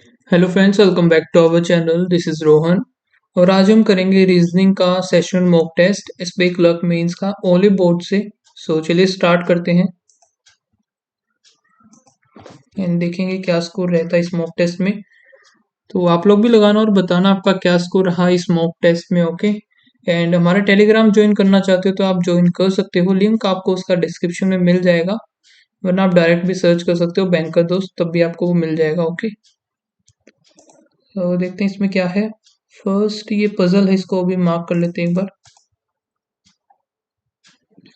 Hello friends, welcome back to our channel. This is Rohan और आज हम करेंगे रीजनिंग का session mock test SBI clerk mains का ओली बोर्ड से। चलिए स्टार्ट करते हैं एंड देखेंगे क्या स्कोर रहता है इस मॉक टेस्ट में। तो आप लोग भी लगाना और बताना आपका क्या स्कोर रहा इस मॉक टेस्ट में। ओके, एंड हमारा टेलीग्राम ज्वाइन करना चाहते हो तो आप ज्वाइन कर सकते हो, लिंक आपको उसका डिस्क्रिप्शन में मिल जाएगा, वरना आप डायरेक्ट भी सर्च कर सकते हो बैंकर दोस्त, तब भी आपको वो मिल जाएगा। ओके, तो देखते हैं इसमें क्या है। फर्स्ट ये पजल है, इसको अभी मार्क कर लेते हैं एक बार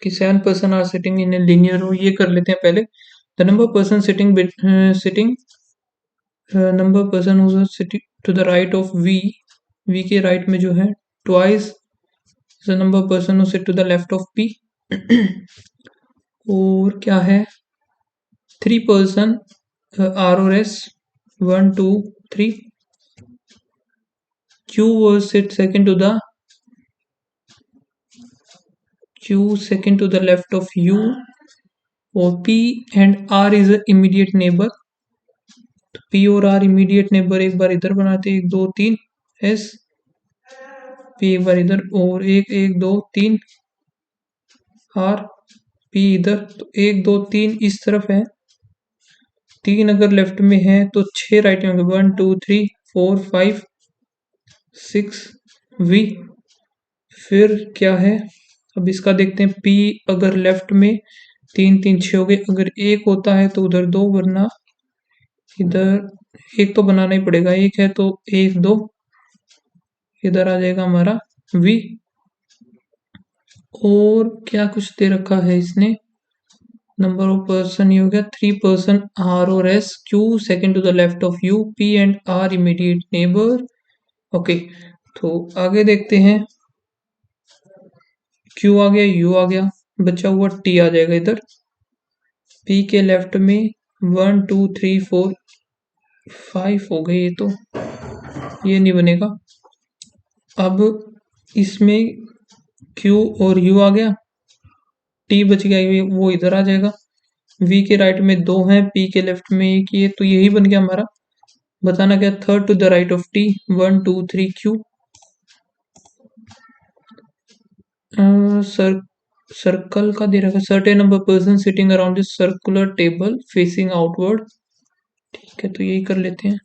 कि 7 person are sitting in a linear row. ये कर लेते हैं पहले। The number person sitting number person sitting to the right of V के राइट में जो है twice the number person sit to the left of P. और क्या है, 3 पर्सन आर और S 1 2 3 Q was sit second to the left of U, और P and R is a immediate neighbor। तो P और R immediate neighbor एक बार इधर बनाते हैं, 1 2 3 S, P एक बार इधर, और 1 1 2 3 R, P इधर। तो 1 2 3 इस तरफ है, 3 अगर लेफ्ट में है तो 6 राइट में होंगे, 1 2 3 4 5 6 V। फिर क्या है, अब इसका देखते हैं। P अगर लेफ्ट में 3 3 6 हो गए, अगर एक होता है तो उधर 2, वरना इधर एक तो बनाना ही पड़ेगा। एक है तो 1 2 इधर आ जाएगा हमारा V। और क्या कुछ दे रखा है इसने, नंबर ऑफ पर्सन ये हो गया 3 पर्सन आर और S, Q second to the left of you, P and R immediate neighbour. Okay, तो आगे देखते हैं। क्यू आ गया, यू आ गया, बचा हुआ टी आ जाएगा इधर। पी के लेफ्ट में 1 2 3 4 5 हो गए, ये तो ये नहीं बनेगा। अब इसमें Q और U आ गया, T बच गया, ये वो इधर आ जाएगा। V के राइट में 2 हैं, P के लेफ्ट में 1 ही है, तो यही बन गया हमारा। बताना क्या, third to the right of T 1 2 3 Q। Circle का दे रखा, certain number person sitting around this circular table facing outward. ठीक है, तो यही कर लेते हैं।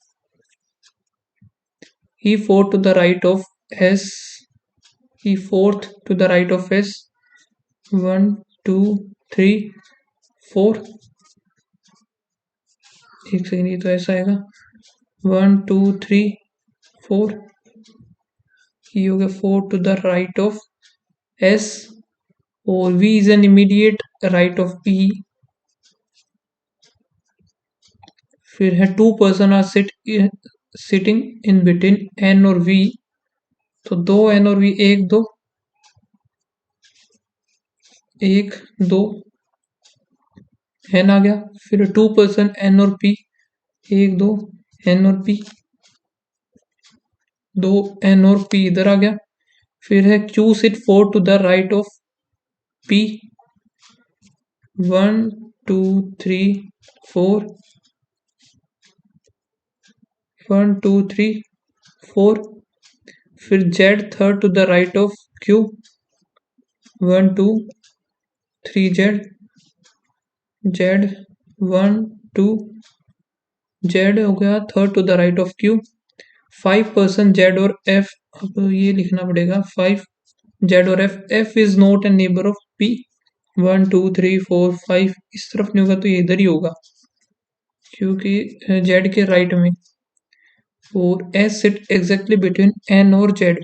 He fourth to the right of S, he fourth to the right of S 1 2 3 4। एक सेकेंड, ये तो ऐसा आएगा 1 2 3 4। ये हो गया 4 to the right of S, और V is an immediate right of P। फिर है 2 person are sitting in between N और V। तो 2 N और V 1 2 1 2 N आ गया। फिर 2 पर्सन N और P 1 2 N और P 2 N और P इधर आ गया। फिर है Q sit 4 to the right of P 1 2 3 4 1 2 3 4। फिर Z third to the right of Q 1 2 3 Z 1 2 Z हो गया third to the right of Q। 5 person Z और F, अब ये लिखना पड़ेगा 5 Z और F is not a neighbour of P 1 2 3 4 5। इस तरफ नहीं होगा तो ये इधर ही होगा, क्योंकि Z के राइट में। और S sit exactly between N और Z।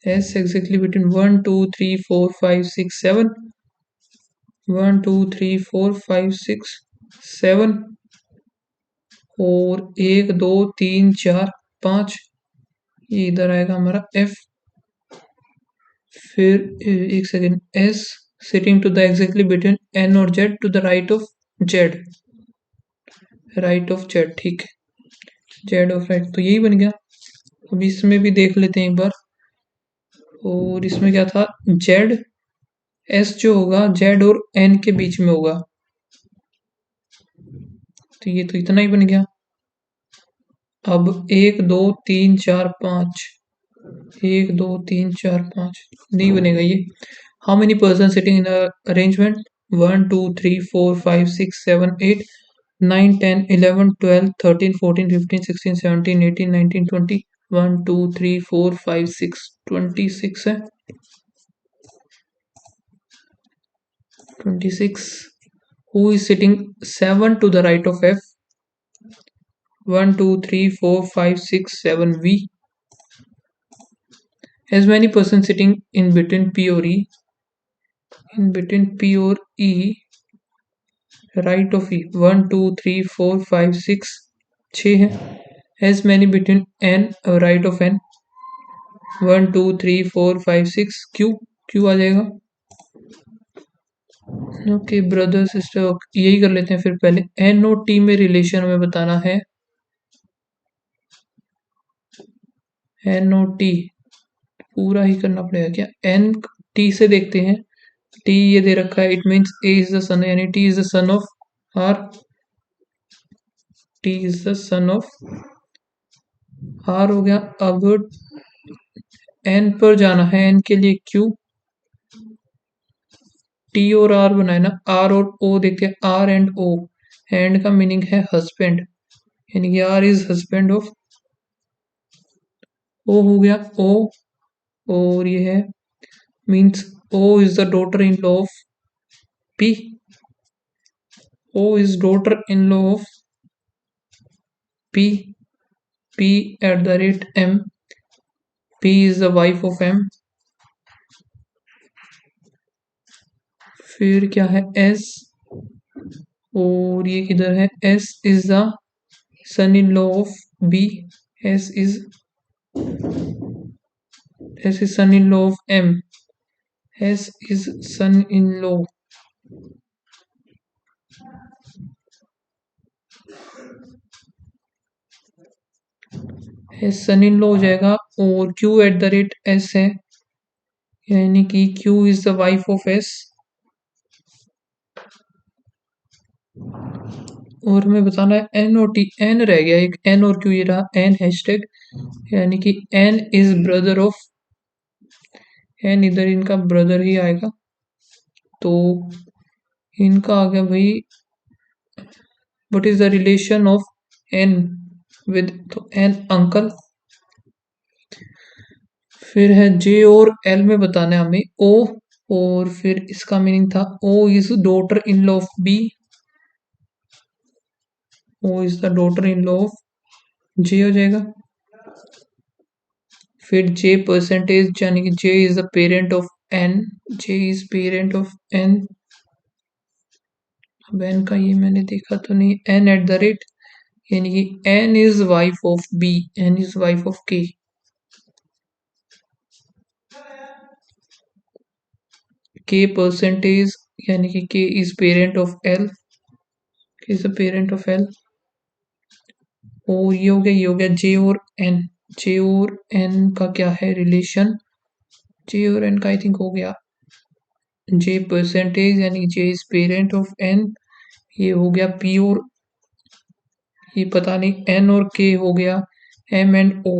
S exactly between 1 2 3 4 5 6 7 1 2 3 4 5 6 7। और 1 2 3 4 5, ये इधर आएगा हमारा F। फिर एक second, S sitting to the exactly between N और Z to the right of Z, right of Z। ठीक है, Z ऑफ राइट, तो यही बन गया। अब इसमें भी देख लेते हैं एक बार। और इसमें क्या था, Z S जो होगा Z और N के बीच में होगा, तो ये तो इतना ही बन गया। अब 1 2 3 4 5, 1 2 3 4 5 नहीं बनेगा ये। How many person sitting in arrangement? 1 2 3 4 5 6 7 8 9 10 11 12 13 14 15 16 17 18 19 20। 1 2 3 4 5 6 26 है। 26। Who is sitting 7 to the right of F? 1 2 3 4 5 6 7 V. As many persons sitting in between P or E? In between P or E, right of E, 1 2 3 4 5 6 6 है। As many between N, right of N, 1 2 3 4 5 6 Q, Q आ जाएगा। Okay brother sister, यही कर लेते हैं फिर। पहले N और T में रिलेशन हमें बताना है। N और T पूरा ही करना पड़ेगा क्या? N T से देखते हैं। T ये दे रखा है, it means A is the son, यानी T is the son of R। T is the son of R हो गया। अब N पर जाना है, N के लिए Q, T और R बनाए ना, R और O देखते हैं। R एंड O, एंड का मीनिंग है हस्बैंड, यानी कि R is husband of O हो गया O। और ये है means O is the daughter in law of P, O is daughter in law of P, P eight the rate M, P is the wife of M। फिर क्या है S, और ये किधर है? S is the son in law of B, S is son in law of M, S is son in law. S son in law हो जाएगा। और Q at the rate S है, यानी कि Q is the wife of S। और हमें बताना है N और T। N रह गया एक, N और Q ये रहा। N हैशटैग, यानी कि N is brother of, N इधर इनका ब्रदर ही आएगा, तो इनका आ गया भाई what is the relation of N with, तो N अंकल। फिर है J और L में बताना है हमें O, और फिर इसका मीनिंग था O is daughter in law of B, O is the daughter in law of J हो जाएगा। फिर J परसेंटेज, यानी कि J is the parent of N, J is parent of N। अब N का ये मैंने देखा तो नहीं। N एट द रेट, यानी कि N is wife of B, N is wife of K। K percentage, यानी कि K is parent of L, K is the parent of L। और ये हो गया, ये हो गया J और N। J और N का क्या है रिलेशन? J और N का आई थिंक हो गया J परसेंटेज, यानी J is parent of N। ये हो गया P और ये पता नहीं, N और K हो गया M and O,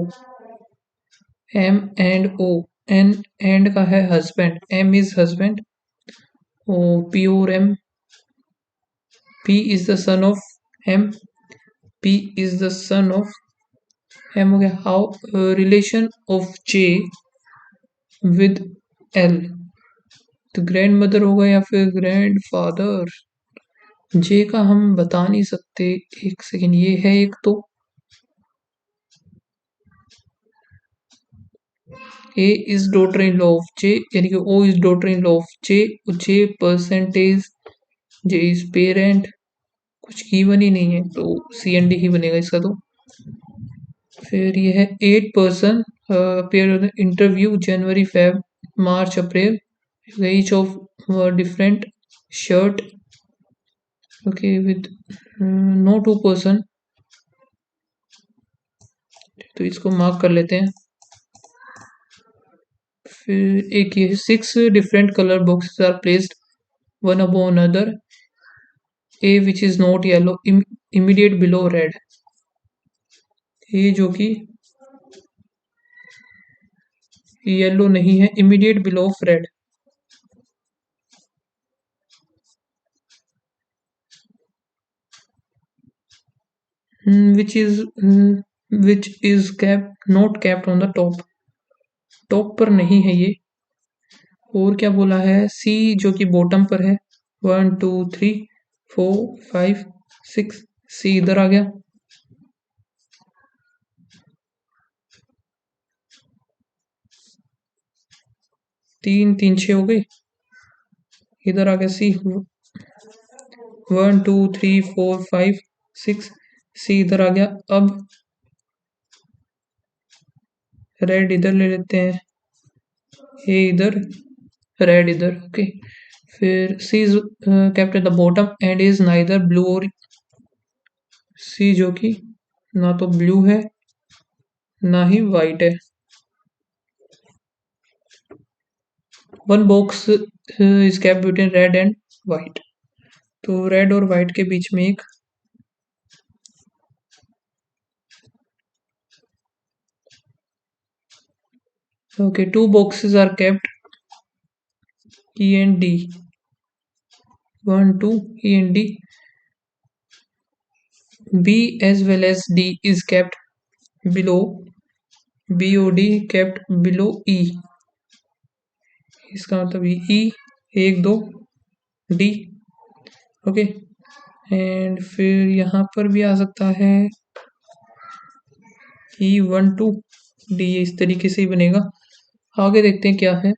M and O। N and का है हस्बैंड, M इज हस्बैंड। और P और M, P is the son of M, P is the son of M हो गया। How relation of J with L, तो grand mother होगा या फिर ग्रैंड फादर? J का हम बता नहीं सकते, एक सेकेंड, ये है एक तो A is daughter in law of J, यानी कि O is daughter in law of J, J percentage, J is parent, कुछ गिवन ही नहीं है तो सी एंड डी ही बनेगा इसका तो। फिर ये है 8 person appear interview January Feb March April, each of different shirt, okay with no 2 person, तो इसको मार्क कर लेते हैं। फिर एक ये 6 different colour boxes are placed one above another, A which is not yellow immediate below red, A जो कि येलो नहीं है, immediate below of red. Which is cap not capped on the top, top पर नहीं है ये। और क्या बोला है, सी जो कि बॉटम पर है। 1 2 3 4 5 6, सी इधर आ गया। तीन तीन छः हो गई, इधर आ गया सी। 1 2 3 4 5 6, सी इधर आ गया। अब रेड इधर ले लेते हैं, ए इधर, रेड इधर, ओके। फिर C is kept at the bottom and is neither blue or, C जो कि ना तो ब्लू है ना ही वाइट है। One box is kept between red and white, तो रेड और वाइट के बीच में एक, okay, two boxes are kept E and D, 1 2 E and D, B as well as D is kept below, BOD kept below E, इसका मतलब E 1 2 D, okay. And फिर यहाँ पर भी आ सकता है E 1 2 D, इस तरीके से ही बनेगा। आगे देखते हैं क्या है।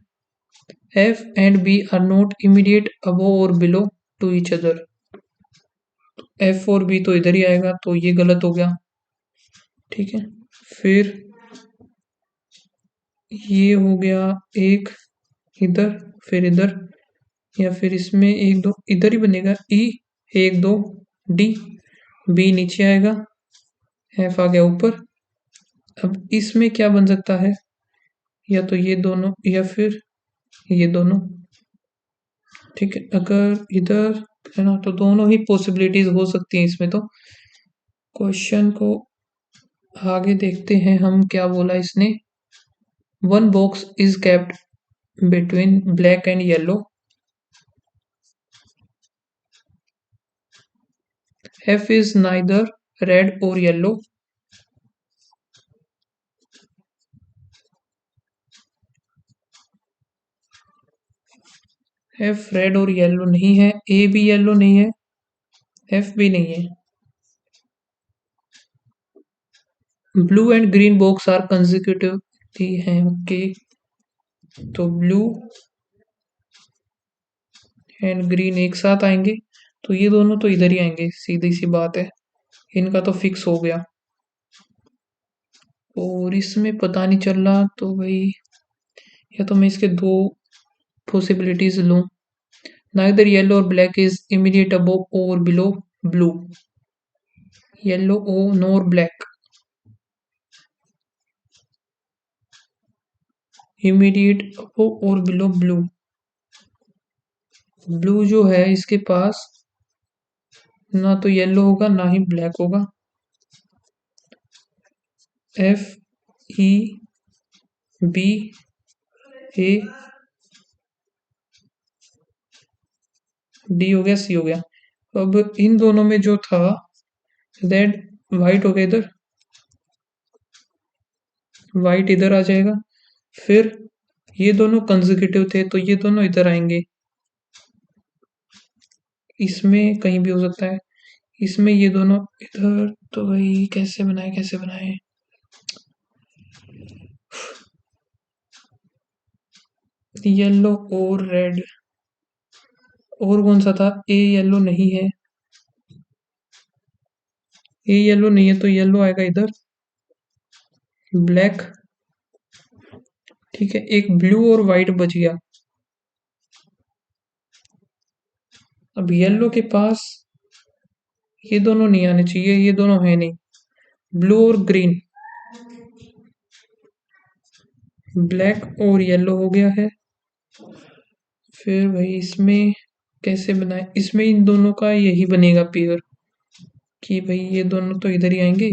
F and B are not immediate above or below to each other, F और B तो इधर ही आएगा, तो ये गलत हो गया, ठीक है। फिर ये हो गया एक इधर, फिर इधर, या फिर इसमें एक दो इधर ही बनेगा, ई 1 2 डी, बी नीचे आएगा, एफ आ गया ऊपर। अब इसमें क्या बन सकता है, या तो ये दोनों या फिर ये दोनों, ठीक है। अगर इधर है ना, तो दोनों ही पॉसिबिलिटीज हो सकती हैं इसमें। तो क्वेश्चन को आगे देखते हैं हम, क्या बोला इसने। One box is kept between black and yellow, F is neither red or yellow, F red और येलो नहीं है, A भी येलो नहीं है, F भी नहीं है। Blue and green box are consecutively हैं, ओके। तो ब्लू एंड ग्रीन एक साथ आएंगे, तो ये दोनों तो इधर ही आएंगे, सीधी सी बात है, इनका तो फिक्स हो गया। और इसमें पता नहीं चल रहा, तो भाई या तो मैं इसके दो पॉसिबिलिटीज लूं। नाइदर येलो और ब्लैक इज इमीडिएट अबव और below blue, yellow or nor black, immediate above और बिलो ब्लू। ब्लू जो है इसके पास ना तो येलो होगा ना ही ब्लैक होगा। F E B A D हो गया, सी हो गया। अब इन दोनों में जो था, रेड वाइट हो गया इधर, वाइट इधर आ जाएगा। फिर ये दोनों कंसेक्यूटिव थे, तो ये दोनों इधर आएंगे, इसमें कहीं भी हो सकता है, इसमें ये दोनों इधर। तो भाई कैसे बनाए, कैसे बनाए, येलो और रेड, और कौन सा था, ए येलो नहीं है, ए येलो नहीं है, तो येलो आएगा इधर, ब्लैक, ठीक है। एक ब्लू और वाइट बच गया। अब येलो के पास ये दोनों नहीं आने चाहिए, ये दोनों है नहीं, ब्लू और ग्रीन, ब्लैक और येलो हो गया है। फिर भाई इसमें कैसे बनाए, इसमें इन दोनों का यही बनेगा पेयर, कि भाई ये दोनों तो इधर ही आएंगे,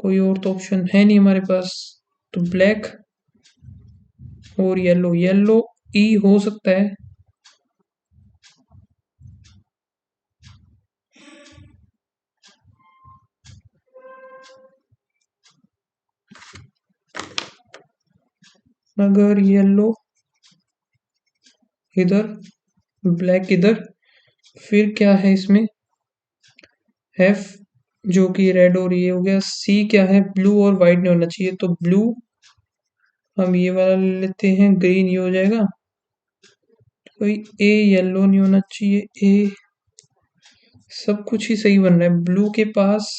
कोई और तो ऑप्शन है नहीं हमारे पास, तो ब्लैक और येलो, येलो ई हो सकता है। अगर येलो इधर, ब्लैक इधर, फिर क्या है इसमें, एफ जो कि रेड और ये हो गया, सी क्या है, ब्लू और वाइट नहीं होना चाहिए, तो ब्लू हम ये वाला ले लेते हैं, ग्रीन ये हो जाएगा। कोई ए येलो नहीं होना चाहिए, ए सब कुछ ही सही बन रहा है। ब्लू के पास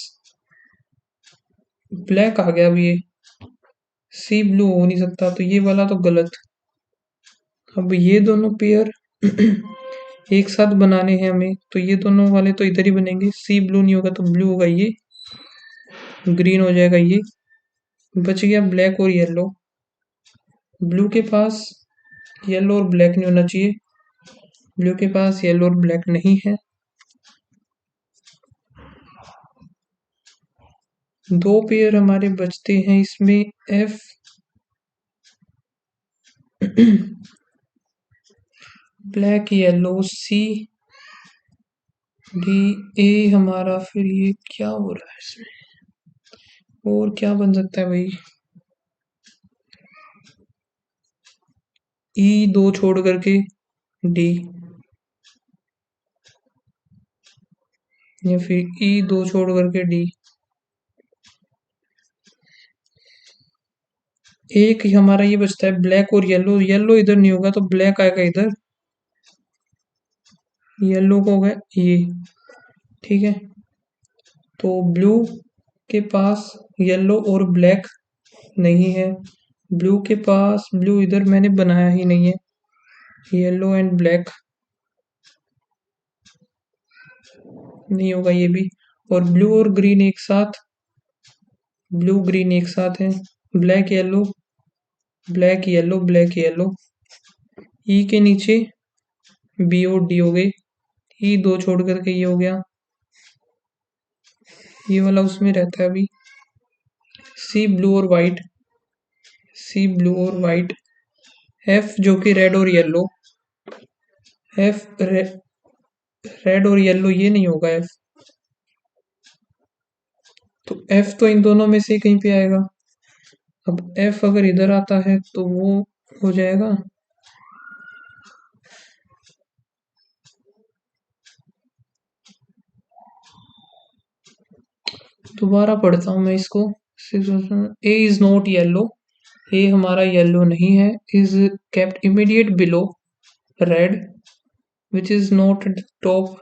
ब्लैक आ गया, अब ये सी ब्लू हो नहीं सकता, तो ये वाला तो गलत। अब ये दोनों पेयर एक साथ बनाने हैं हमें, तो ये दोनों वाले तो इधर ही बनेंगे, सी ब्लू नहीं होगा तो ब्लू होगा, ये ग्रीन हो जाएगा, ये बच गया ब्लैक और येलो। ब्लू के पास येलो और ब्लैक नहीं होना चाहिए, ब्लू के पास येलो और ब्लैक नहीं है। दो पेयर हमारे बचते हैं इसमें, F black yellow, C D, A हमारा, फिर ये क्या हो रहा है इसमें, और क्या बन सकता है भाई, ई दो छोड़ करके डी, या फिर ई दो छोड़ करके डी। एक हमारा ये बचता है ब्लैक और येलो, येलो इधर नहीं होगा तो ब्लैक आएगा इधर, येलो को हो गया ये, ठीक है। तो ब्लू के पास येलो और ब्लैक नहीं है, ब्लू के पास, ब्लू इधर मैंने बनाया ही नहीं है, येलो एंड ब्लैक नहीं होगा ये भी, और ब्लू और ग्रीन एक साथ, ब्लू ग्रीन एक साथ है, black yellow, black yellow, black yellow, E के नीचे बी और डी हो गई, ई दो छोड़ करके ये हो गया, ये वाला उसमें रहता है अभी, सी ब्लू और वाइट, सी ब्लू और वाइट, एफ जो कि रेड और येलो, एफ रेड और येलो ये नहीं होगा एफ, तो एफ तो इन दोनों में से कहीं पे आएगा। अब एफ अगर इधर आता है तो वो हो जाएगा, दोबारा पढ़ता हूँ मैं इसको। A is not yellow, A हमारा येलो नहीं है, is kept immediate below red which is not at top,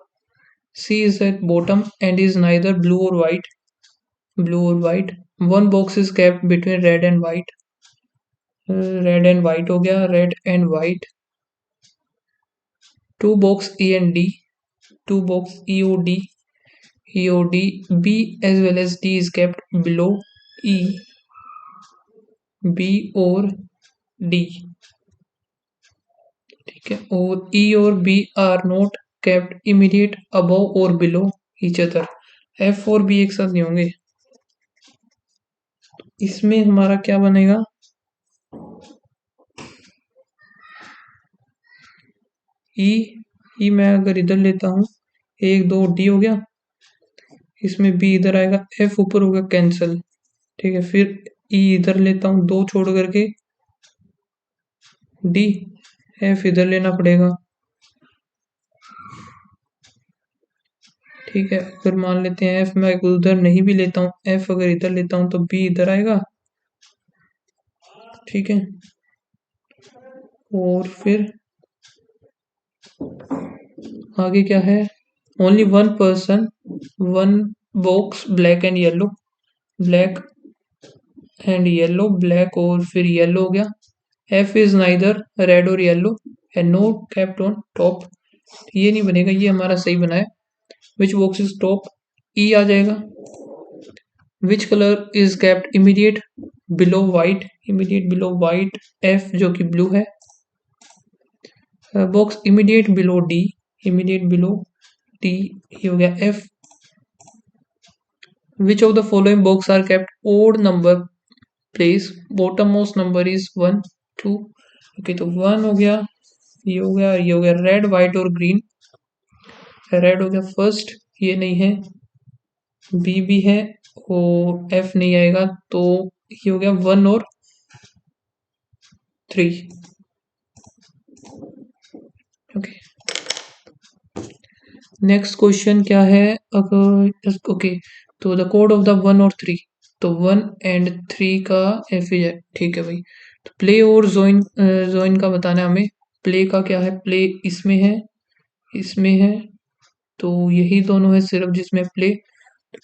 C is at bottom and is neither blue और वाइट, ब्लू और white, one box is kept between red and white, red and white हो गया, red and white, two box E and D, two box E or D, EOD, B as well as D is kept below E, B और D, ठीक है, और E और B are not kept immediate above or below each other, F और B एक साथ नहीं होंगे, इसमें हमारा क्या बनेगा, E मैं अगर इधर लेता हूँ, एक दो D हो गया, इसमें B इधर आएगा, F ऊपर होगा कैंसल, ठीक है, फिर E इधर लेता हूँ, दो छोड़ करके D, F इधर लेना पड़ेगा, ठीक है। अगर मान लेते हैं एफ मैं उधर नहीं भी लेता हूँ, एफ अगर इधर लेता हूँ तो बी इधर आएगा, ठीक है। और फिर आगे क्या है, only one person, one box black and yellow, black and yellow, black और फिर येलो हो गया, एफ इज नाइदर रेड और yellow and no kept on top, ये नहीं बनेगा, ये हमारा सही बना है, which box is top, E आ जाएगा, which colour is kept immediate below white, immediate below white, F जो कि ब्लू है, box immediate below D, immediate below D, ये हो गया F, which of the following box are kept odd number place, bottom most number is 1 2। Okay, तो 1 हो गया, ये हो गया, ये हो गया। रेड, व्हाइट और ग्रीन। रेड हो गया फर्स्ट, ये नहीं है। बी भी है और एफ नहीं आएगा, तो ये हो गया 1 और 3। ओके, नेक्स्ट क्वेश्चन क्या है? अगर ओके, तो द कोड ऑफ द 1 और 3, तो 1 एंड 3 का एफ इज है, ठीक है भाई। तो प्ले और जोइन, जोइन का बताना है हमें। प्ले का क्या है? प्ले इसमें है, इसमें है, तो यही दोनों है सिर्फ जिसमें प्ले।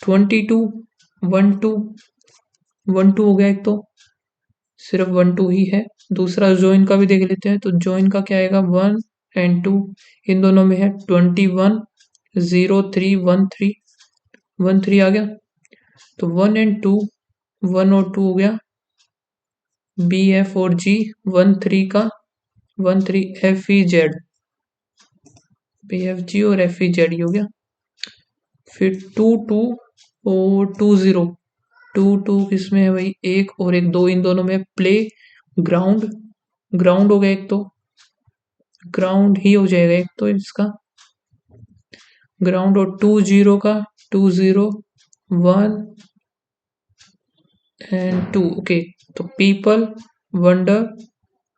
22 1 2 1 2 हो गया एक, तो सिर्फ 1 2 ही है। दूसरा जॉइन का भी देख लेते हैं, तो जॉइन का क्या आएगा? 1 एंड 2, इन दोनों में है 21 0 3 1 3, 1 3 आ गया। तो 1 एंड 2, 1 और 2 हो गया। बी एफ और जी, 1 3 का 1 3 F E Z, B F G और एफ ई जेड हो गया। फिर 2 2 और 2 0, 2 2 किसमें है भाई? एक और एक, दो, इन दोनों में प्ले ग्राउंड, ग्राउंड हो गया एक, तो ग्राउंड ही हो जाएगा एक तो इसका ग्राउंड। और 2 0 का 2 0 1 एंड 2। ओके, तो people wonder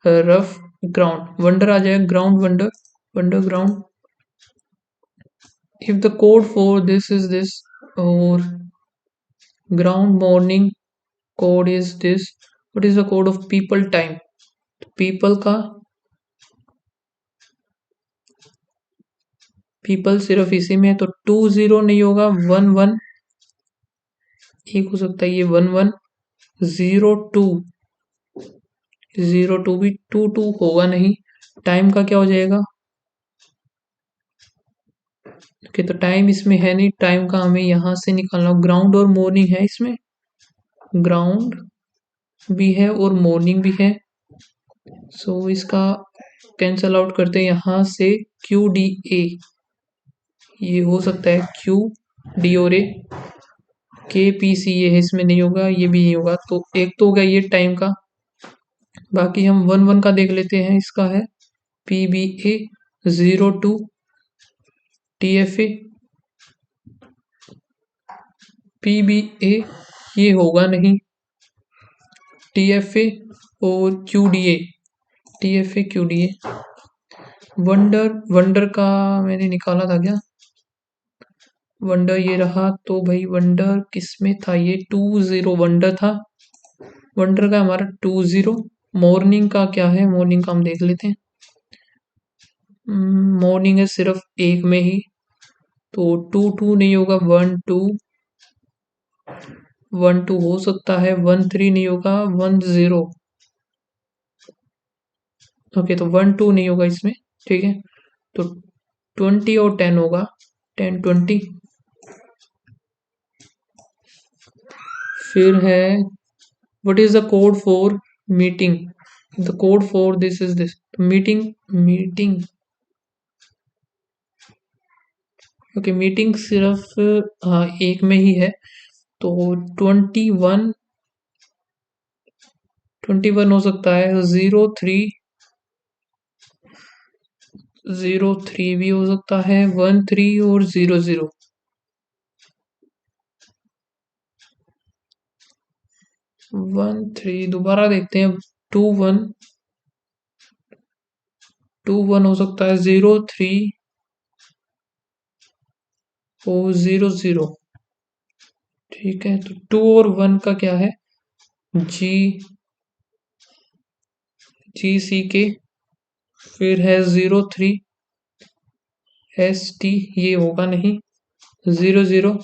rough ground, wonder आ जाएगा ground, wonder wonder ground. If the code for this is this, और ground morning code is this, what is the code of people time? People का, people सिर्फ इसी में है, तो 2 0 नहीं होगा, 1 1 एक हो सकता है, ये 1 1 0 2, 0 2 भी 2 2 होगा नहीं। टाइम का क्या हो जाएगा? ओके, तो टाइम इसमें है नहीं, टाइम का हमें यहां से निकालना। ग्राउंड और मॉर्निंग है इसमें, ग्राउंड भी है और मॉर्निंग भी है, सो इसका कैंसल आउट करते हैं यहाँ से। क्यू डी ए, ये हो सकता है क्यू डी और ए। के पी सी ये है, इसमें नहीं होगा, ये भी नहीं होगा, तो एक तो हो गया ये टाइम का। बाकी हम 1 1 का देख लेते हैं, इसका है P B A 0 2 T F A, P B A ये होगा नहीं, टी एफ ए और Q D A, T F A Q D A. Wonder, wonder का मैंने निकाला था क्या? वंडर ये रहा, तो भाई वंडर किस में था? ये 2 0 वंडर था, वंडर का हमारा 2 0। मॉर्निंग का क्या है? मॉर्निंग का हम देख लेते हैं। मॉर्निंग है सिर्फ एक में ही, तो 2 2 नहीं होगा, 1 2 1 2 हो सकता है, 1 3 नहीं होगा, 1 0। ओके, तो 1 2 नहीं होगा इसमें, ठीक है। तो 20 और 10 होगा, 10 20। फिर है what is the code for meeting? The code for this is this, meeting, meeting, okay, meeting सिर्फ हाँ एक में ही है, तो 21 21 हो सकता है, 0 3 0 3 भी हो सकता है, 1 3 और 0 0। 1 3 दोबारा देखते हैं, 2 1 2 1 हो सकता है, 0 3 और 0 0, ठीक है। तो 2 और 1 का क्या है? जी, जी सी के, फिर है 0 3 एस टी, ये होगा नहीं, 0 0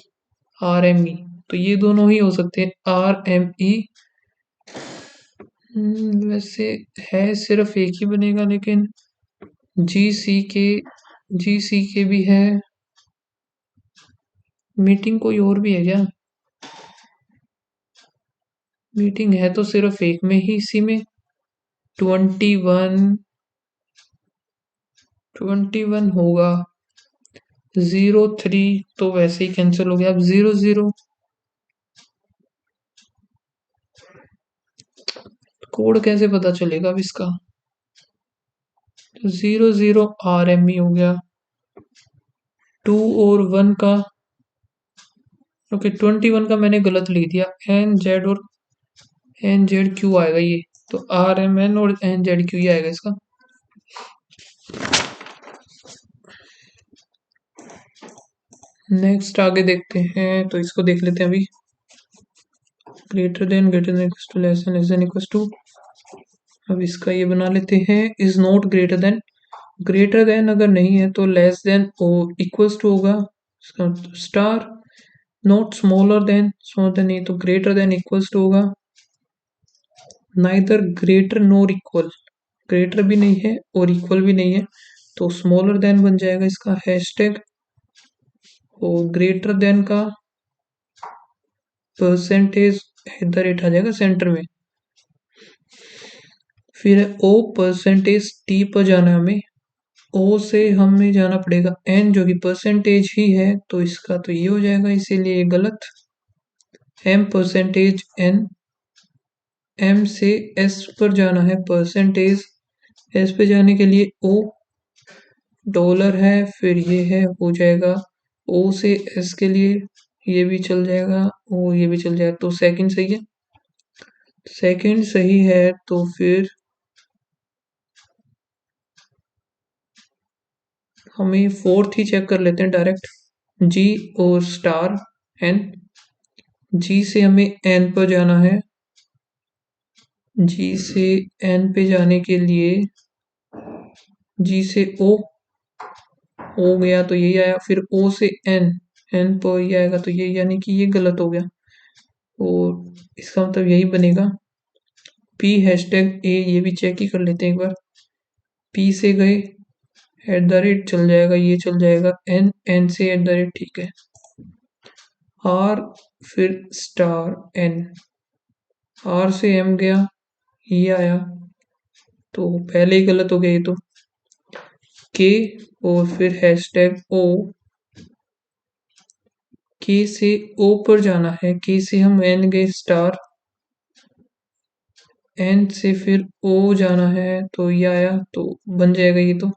आर एम ई, तो ये दोनों ही हो सकते हैं, आर एम ई। वैसे है सिर्फ एक ही बनेगा, लेकिन जी सी के, जी सी के भी है। मीटिंग कोई और भी है क्या? मीटिंग है तो सिर्फ एक में ही, इसी में 21 21 होगा, 0 3 तो वैसे ही कैंसिल हो गया। अब 0 0 कोड कैसे पता चलेगा अब इसका? तो 00 RME हो गया, 2 और 1 का, ओके 21 का मैंने गलत लिख दिया, NZ और NZQ आएगा ये, तो RMN और NZQ ही आएगा इसका। नेक्स्ट आगे देखते हैं, तो इसको देख लेते हैं अभी। Greater than equal to, less than equal to. अब इसका ये बना लेते हैं, is not greater than. Greater than अगर नहीं है तो लेस देन इक्वल्स टू होगा, स्टार। नॉट स्मॉलर देन नहीं तो ग्रेटर देन इक्वल्स टू होगा। Neither greater nor equal, greater भी नहीं है और इक्वल भी नहीं है, तो स्मॉलर देन बन जाएगा इसका हैशटैग। और ग्रेटर देन का परसेंटेज एट द रेट आ जाएगा सेंटर में। फिर ओ परसेंटेज टी पर जाना है हमें, ओ से हमें जाना पड़ेगा एन जो कि परसेंटेज ही है, तो इसका तो ये हो जाएगा, इसीलिए गलत। एम परसेंटेज एन, एम से एस पर जाना है परसेंटेज, एस पे जाने के लिए ओ डॉलर है, फिर ये है हो जाएगा ओ से एस के लिए ये भी चल जाएगा और ये भी चल जाएगा, तो सेकंड सही है। सेकंड सही है तो फिर हमें फोर्थ ही चेक कर लेते हैं डायरेक्ट, जी और स्टार एन। जी से हमें एन पर जाना है, जी से एन पे जाने के लिए जी से ओ हो गया तो यही आया, फिर ओ से एन, एन पर ये आएगा तो ये, यानी कि ये गलत हो गया, और इसका मतलब यही बनेगा। पी हैशटैग ए, ये भी चेक ही कर लेते हैं एक बार। पी से गए एट द रेट चल जाएगा, ये चल जाएगा एन, एन से एट द रेट ठीक है। आर फिर स्टार एन, आर से एम गया ये आया, तो पहले ही गलत हो गया ये तो। के और फिर हैशटैग ओ, के से ओ पर जाना है, के से हम एन गए स्टार, एन से फिर ओ जाना है तो ये आया, तो बन जाएगा ये तो,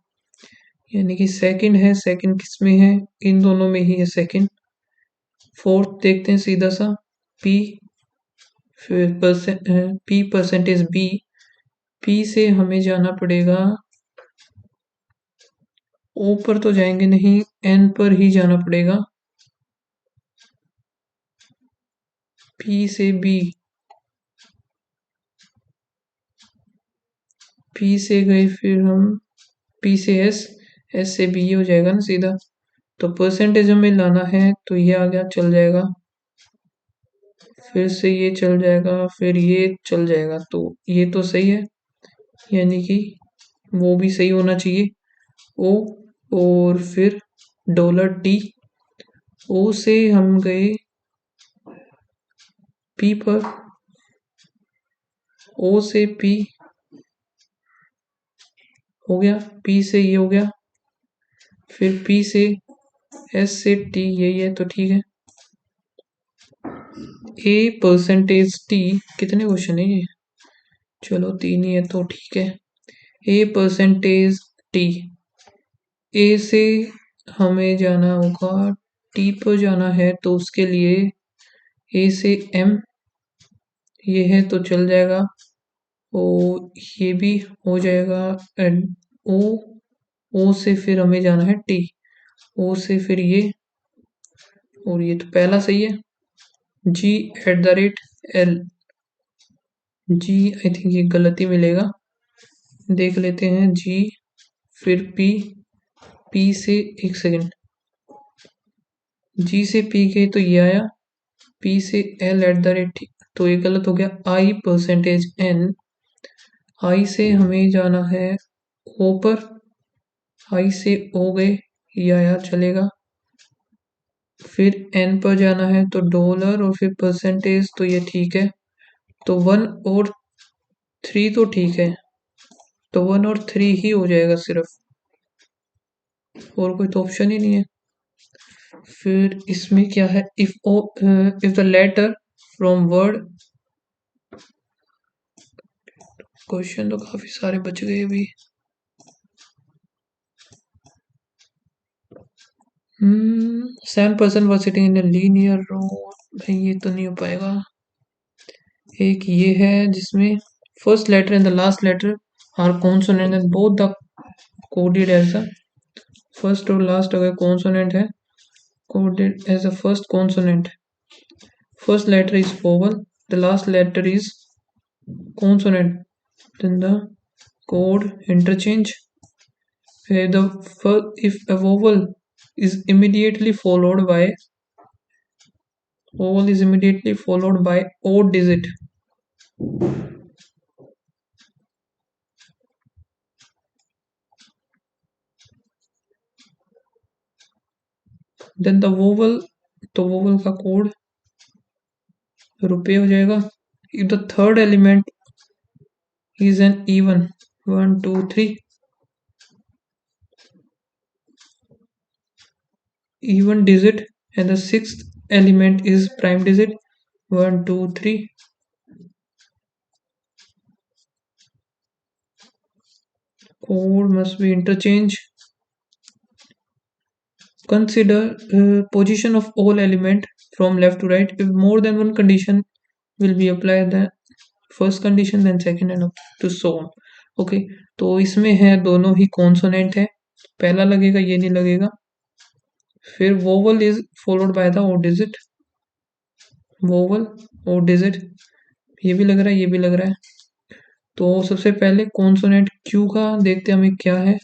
यानी कि सेकंड है। सेकंड किस में है? इन दोनों में ही है सेकंड। फोर्थ देखते हैं सीधा सा, पी फिर पी परसेंटेज बी, पी से हमें जाना पड़ेगा, ओ पर तो जाएंगे नहीं, एन पर ही जाना पड़ेगा। पी से बी, पी से गए फिर हम पी से एस, एस से बी हो जाएगा ना सीधा, तो परसेंटेज हमें लाना है तो ये आ गया चल जाएगा, फिर से ये चल जाएगा, फिर ये चल जाएगा, तो ये तो सही है, यानी कि वो भी सही होना चाहिए ओ। और फिर डॉलर टी, ओ से हम गए पी पर, ओ से पी हो गया, पी से ये हो गया, फिर पी से एस से टी, यही है तो ठीक है। ए परसेंटेज टी, कितने क्वेश्चन है ये? चलो 3 ही है तो ठीक है। ए परसेंटेज टी, ए से हमें जाना होगा टी पर जाना है, तो उसके लिए ए से एम ये है तो चल जाएगा, और ये भी हो जाएगा। एंड ओ, ओ से फिर हमें जाना है टी, ओ से फिर ये, और ये तो पहला सही है। G at the rate L, जी आई थिंक ये गलती मिलेगा, देख लेते हैं। जी फिर पी, पी से एक सेकेंड, जी से पी गए तो ये आया, पी से एल एट द रेट, तो ये गलत हो गया। आई परसेंटेज एन, आई से हमें जाना है ओ पर, आई से ओ गए ये आया चलेगा, फिर एन पर जाना है तो डॉलर और फिर परसेंटेज, तो ये ठीक है, तो 1 और 3 तो ठीक है, तो 1 और 3 ही हो जाएगा सिर्फ, और कोई तो ऑप्शन ही नहीं है। फिर इसमें क्या है, if the letter from word, question तो काफी सारे बच गए अभी। 7% was sitting in a linear row। भाई ये तो नहीं हो पाएगा। एक ये है जिसमें first letter and the last letter are consonant and both the coded as the first और लास्ट अगर कॉन्सोनेंट है, coded as the first consonant, first letter is vowel, the last letter is consonant, then the code interchange. If a vowel is immediately followed by odd digit, then the vowel, तो vowel का code रुपये हो जाएगा। if the third element is an even 1 2 3 even digit and the sixth element is prime digit 1 2 3, code must be interchange. Consider position of all element from left to right. If more than one condition will be applied, the first condition then second and up to so on. Okay तो इसमें है दोनों ही consonant है, पहला लगेगा ये नहीं लगेगा। फिर vowel is followed by the odd digit, vowel odd digit, ये भी लग रहा है ये भी लग रहा है। तो सबसे पहले कॉन्सोनेंट क्यू का देखते हैं हमें क्या है।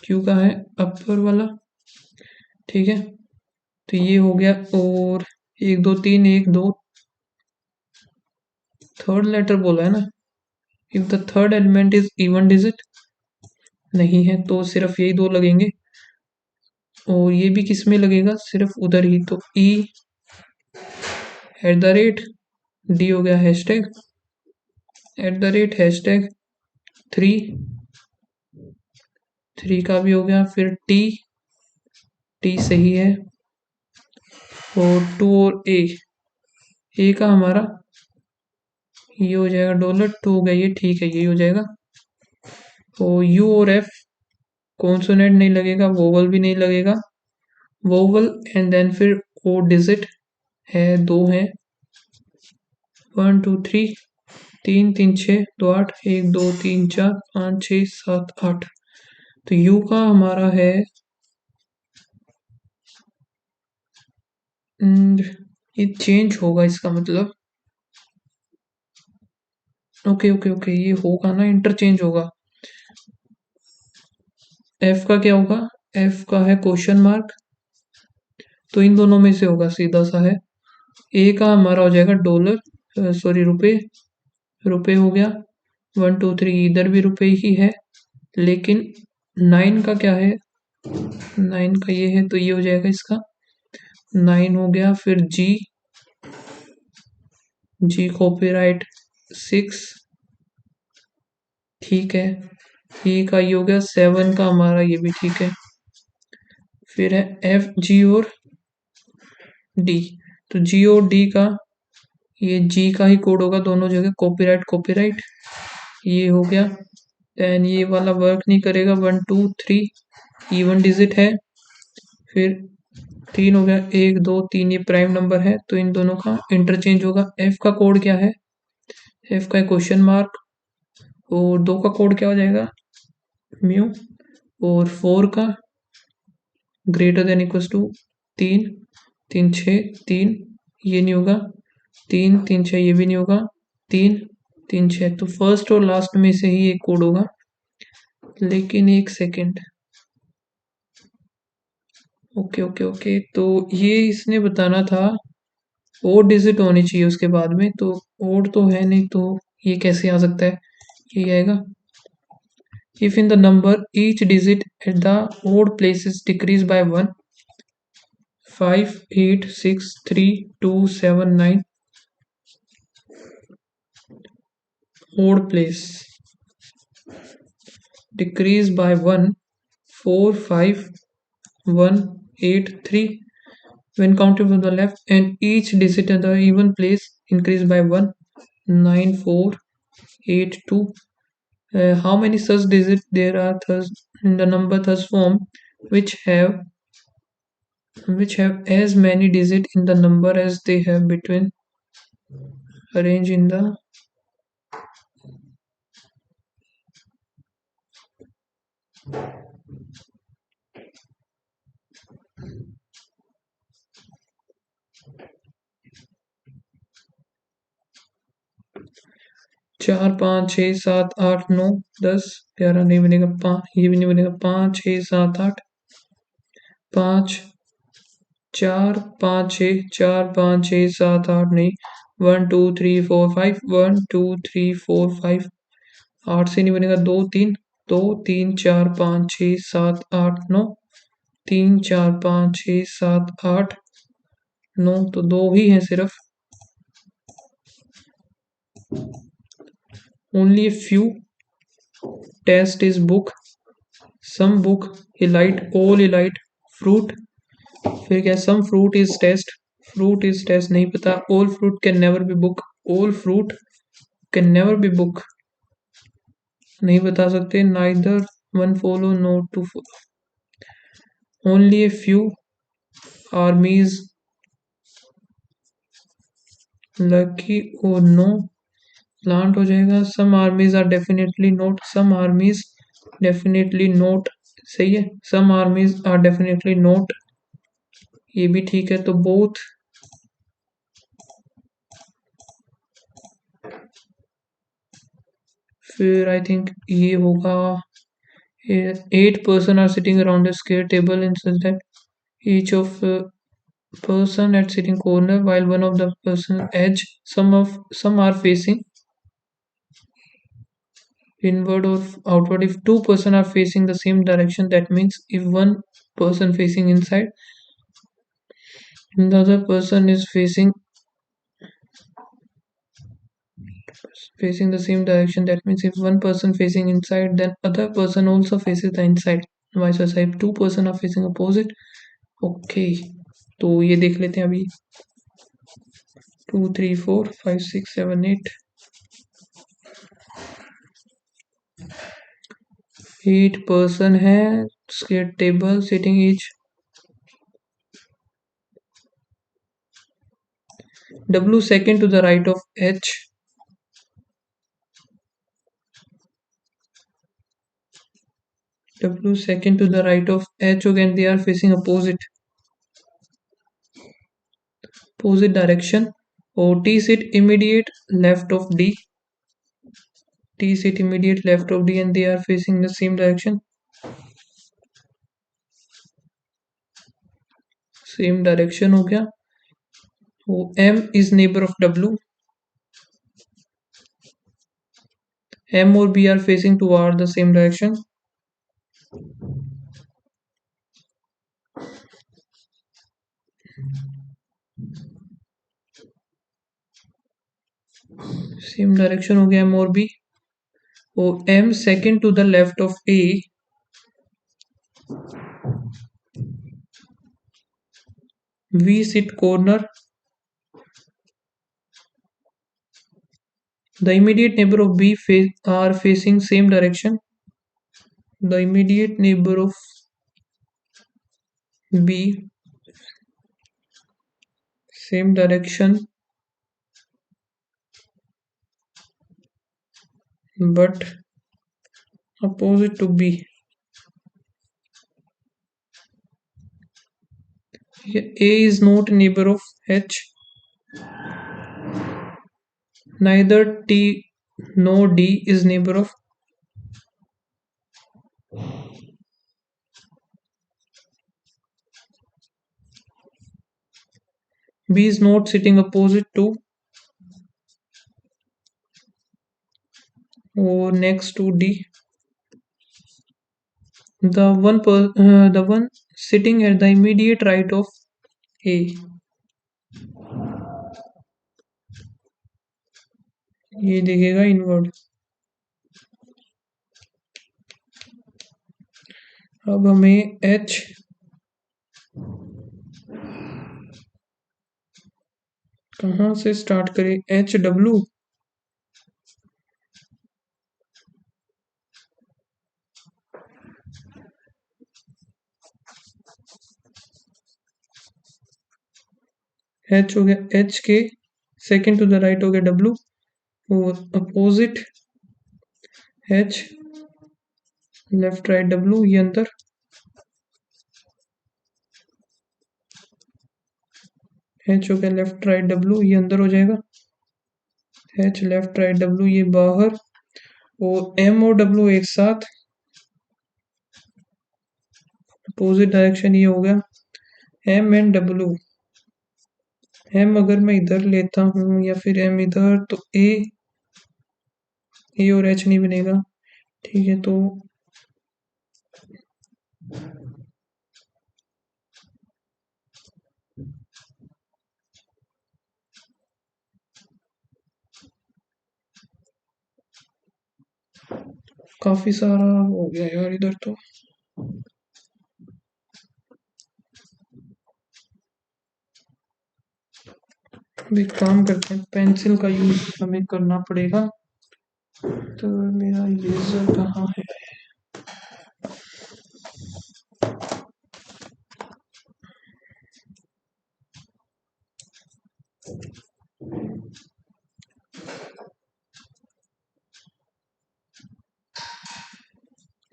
क्यू का है अपर वाला, ठीक है। तो ये हो गया और 1 2 3 1 2 थर्ड लेटर बोला है ना। If the third element is even digit नहीं है तो सिर्फ यही दो लगेंगे और ये भी किस में लगेगा, सिर्फ उधर ही। तो ई एट द रेट डी हो गया hashtag eight the rate hashtag 3 का भी हो गया। फिर टी सही है और 2 और ए का हमारा ये हो जाएगा $2 हो गया, ये ठीक है ये हो जाएगा। और यू और एफ कॉन्सोनेंट नहीं लगेगा, वोवल भी नहीं लगेगा, वोवल एंड देन फिर ओ डिजिट है, दो है 1 2 3 3 3 6 2 8 1 2 3 4 5 6 7 8। तो यू का हमारा है ये चेंज होगा इसका मतलब, ओके ओके ओके ये होगा ना इंटरचेंज होगा। एफ का क्या होगा, एफ का है क्वेश्चन मार्क, तो इन दोनों में से होगा सीधा सा है। ए का हमारा हो जाएगा डॉलर सॉरी रुपए हो गया 1 2 3 इधर भी रुपए ही है, लेकिन 9 का क्या है, 9 का ये है तो ये हो जाएगा इसका 9 हो गया। फिर जी कॉपीराइट 6 ठीक है, ई का ये हो गया 7 का हमारा ये भी ठीक है। फिर है एफ जी और डी, तो जी और डी का ये जी का ही कोड होगा दोनों जगह, कॉपीराइट ये हो गया। देन ये वाला वर्क नहीं करेगा 1 2 3 इवन डिजिट है। फिर 3 हो गया 1 2 3 ये प्राइम नंबर है तो इन दोनों का इंटरचेंज होगा। एफ का कोड क्या है, एफ का क्वेश्चन मार्क और 2 का कोड क्या हो जाएगा म्यू और 4 का ग्रेटर देन इक्वल्स टू 3 3 6 3 ये नहीं होगा, 3 3 6 ये भी नहीं होगा, 3 3 6 तो फर्स्ट और लास्ट में से ही एक कोड होगा। लेकिन एक सेकेंड, ओके ओके ओके तो ये इसने बताना था ओड डिजिट होनी चाहिए उसके बाद में, तो ओड तो है नहीं तो ये कैसे आ सकता है, ये आएगा if in the number each digit at the odd places decrease by 1 5 8 6 3 2 7 9 odd place decrease by 1 4 5 1 8 3 when counted from the left, and each digit at the even place increase by 1 9 4 8 2. How many such digits there are thus in the number thus formed which have as many digits in the number as they have between arrange in the 4 5 6 7 8 9 10 11 नहीं बनेगा 5 ये भी नहीं बनेगा 5 6 7 8 5 4 5 6 4 5 6 7 8 नहीं 1 2 3 4 5 1 2 3 4 5 8 से नहीं बनेगा 2 3 2 3 4 5 6 7 8 9 3 4 5 6 7 8 9 तो दो ही हैं सिर्फ only a few test is book some book elite all elite fruit फिर क्या some fruit is test नहीं पता all fruit can never be book all fruit can never be book नहीं बता सकते neither one follow no to follow only a few armies lucky or no plant हो जाएगा some armies are definitely not सही है some armies are definitely not ये भी ठीक है तो both फिर आई थिंक ये होगा 8 person are sitting around a square table in such that each of person at sitting corner while one of the person edge some are facing inward or outward if 2 person are facing the same direction that means if one person facing inside and the other person is facing the same direction that means if one person facing inside then other person also faces the inside vice versa if 2 person are facing opposite okay तो ये देख लेते हैं अभी 2 3 4 5 6 7 8 person है square table sitting each W second to the right of H W second to the right of H again they are facing opposite direction or T sit immediate left of D T sit immediate left of D and they are facing the same direction हो गया तो M is neighbor of W M और B are facing toward the same direction same direction हो गया M और B और M second to the left of A V sit corner the immediate neighbor of B are facing same direction the immediate neighbor of B same direction but opposite to B A is not neighbor of H neither T nor D is neighbor of B is not sitting opposite to or next to D the one sitting at the immediate right of A ये दिखेगा inward अब हमें H कहाँ से start करें HW H हो गया, H के सेकेंड टू द राइट हो गया डब्लू, और opposite H left right W, ये अंदर, एच हो गया लेफ्ट राइट डब्लू, ये अंदर हो जाएगा, एच लेफ्ट राइट डब्लू ये बाहर, और एम और डब्लू एक साथ अपोजिट डायरेक्शन, ये हो गया एम एंड डब्लू। एम अगर मैं इधर लेता हूँ या फिर एम इधर, तो ए और एच नहीं बनेगा, ठीक है। तो काफी सारा हो गया यार इधर तो। अब एक काम करते हैं, पेंसिल का यूज हमें करना पड़ेगा। तो मेरा इरेजर कहाँ है?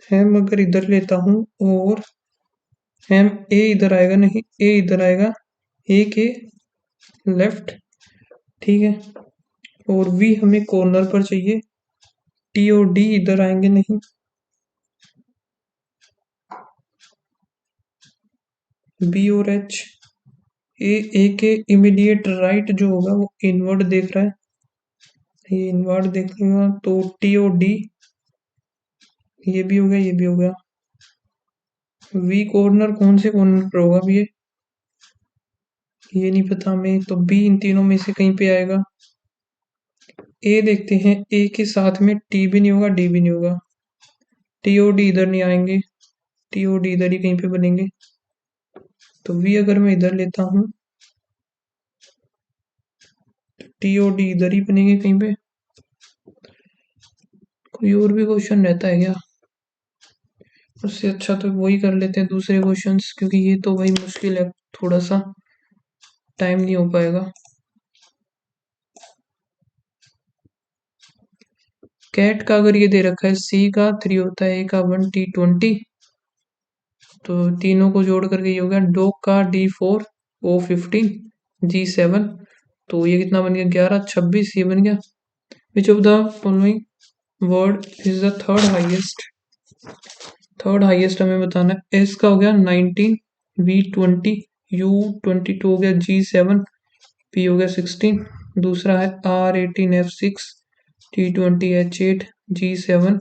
एम अगर इधर लेता हूँ और एम ए इधर आएगा, नहीं ए इधर आएगा, ए के लेफ्ट, ठीक है। और वी हमें कॉर्नर पर चाहिए, टी और डी इधर आएंगे नहीं, बी और एच, ए के इमीडिएट राइट जो होगा वो इनवर्ड देख रहा है, ये इनवर्ड देखेगा, तो टी और डी ये भी हो गया, ये भी हो गया। वी कॉर्नर कौन से कॉर्नर पर होगा अब ये नहीं पता हमें, तो बी इन तीनों में से कहीं पे आएगा। ए देखते हैं, ए के साथ में टी भी नहीं होगा, डी भी नहीं होगा, टी और डी इधर नहीं आएंगे, टी और डी इधर ही कहीं पे बनेंगे। तो वी अगर मैं इधर लेता हूँ, टी और डी इधर ही बनेंगे कहीं पे। कोई और भी क्वेश्चन रहता है क्या? उससे अच्छा तो वही कर लेते हैं दूसरे क्वेश्चंस, क्योंकि ये तो भाई मुश्किल है, थोड़ा सा टाइम नहीं हो पाएगा। कैट का अगर ये दे रखा है, सी का 3 होता है, ए का 1, टी 20, तो तीनों को जोड़ करके ये हो गया। डॉग का D4, O15, G7, तो ये कितना बन गया, 11, 26, ये बन गया। विच of the following word is the third highest? Third highest हमें बताना है। एस का हो गया 19, V20, U22 हो गया, G7, P हो गया 16, दूसरा है R18, F6, T20, H8, G7,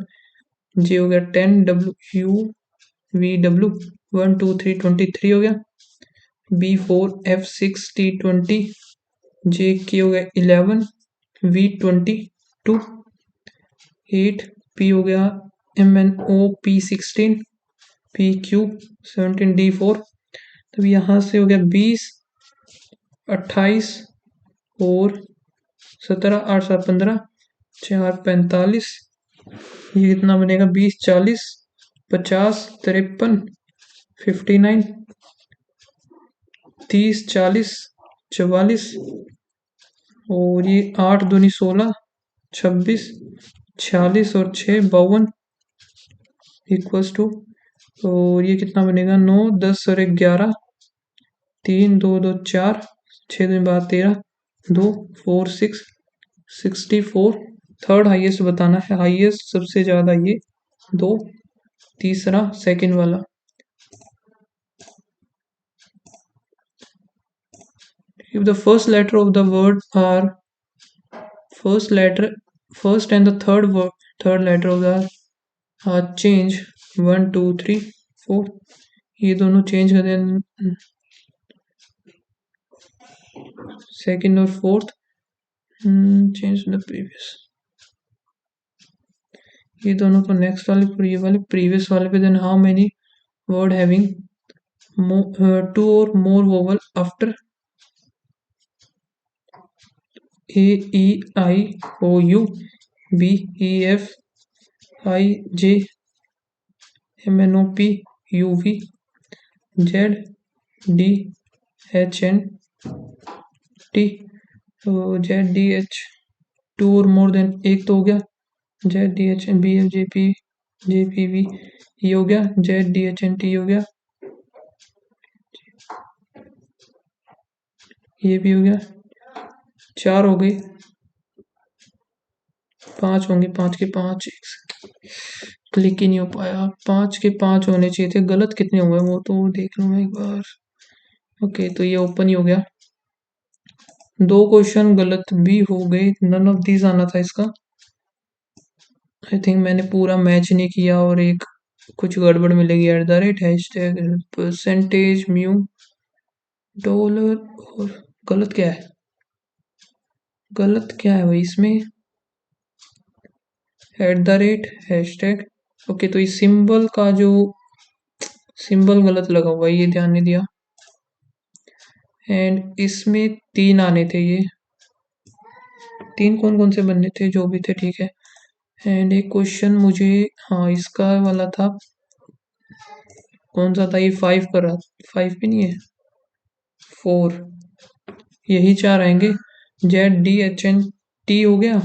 J हो गया 10, W VW 1 2 3 23 हो गया, B4 F6 T20, JK हो गया 11, V22 8, P हो गया MNO P16, PQ 17, D4। तब यहाँ से हो गया 20, 28 और 17, 8 7 15, 4 45, ये कितना बनेगा, 20, 40, 50, 53, 59, 30, 40, 44, और ये 8 दूनी 16, 26, 46 और 6 52, इक्वल्स टू, और ये कितना बनेगा, 9, 10 और 11, 3 2 2 4, 6 2 12 13, 2 4 6, 64। थर्ड हाईएस्ट बताना है, हाईएस्ट सबसे ज्यादा ये 2, तीसरा सेकंड वाला। If the first letter of the word are first letter, first and the third letter of the change 1 2 3 4, ये दोनों चेंज कर दें, सेकंड और फोर्थ चेंज द प्रीवियस, ये दोनों तो नेक्स्ट वाले पर, ये वाले प्रीवियस वाले पे। Then how many word having 2 or more vowel after A E I O U, B E F I J, M N O P U V, Z D H N T, तो ZDH 2 or more than एक तो हो गया, ZDHBFJP ये हो गया, ZDHNT हो गया, ये भी हो गया, 4 हो गई, 5 होंगे, 5 के 5, क्लिक ही नहीं हो पाया, 5 के 5 होने चाहिए थे, गलत कितने हुए वो तो देख लूँ मैं एक बार। ओके, तो ये ओपन ही हो गया, 2 क्वेश्चन गलत भी हो गए, नन ऑफ दीज आना था इसका। आई थिंक मैंने पूरा मैच नहीं किया और एक कुछ गड़बड़ मिलेगी, @ हैशटैग परसेंटेज म्यू डॉलर, और गलत क्या है, गलत क्या है भाई इसमें, @ हैशटैग। ओके, तो इस सिंबल का जो सिंबल गलत लगा हुआ है, ये ध्यान नहीं दिया, एंड इसमें 3 आने थे, ये 3 कौन कौन से बनने थे, जो भी थे ठीक है। एंड एक क्वेश्चन मुझे, हाँ इसका वाला था, कौन सा था ये, 5 कर रहा, 5 भी नहीं है, 4, यही 4 आएंगे, ZDHNT हो गया,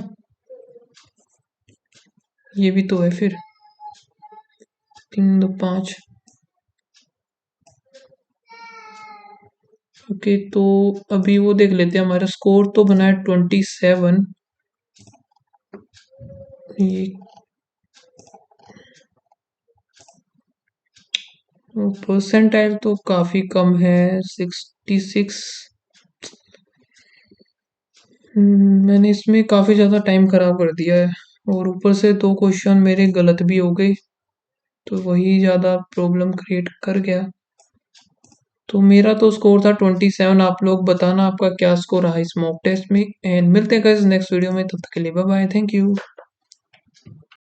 ये भी तो है फिर, 3 2 5। ओके, तो अभी वो देख लेते हैं, हमारा स्कोर तो बना है 27, ये परसेंटाइल तो काफी कम है, 66। मैंने इसमें काफी ज्यादा टाइम खराब कर दिया है, और ऊपर से 2 क्वेश्चन मेरे गलत भी हो गए, तो वही ज्यादा प्रॉब्लम क्रिएट कर गया। तो मेरा तो स्कोर था 27, आप लोग बताना आपका क्या स्कोर रहा इस मॉक टेस्ट में, एंड मिलते हैं गाइस नेक्स्ट वीडियो में, तब तक के लिए बाय बाय, थैंक यू।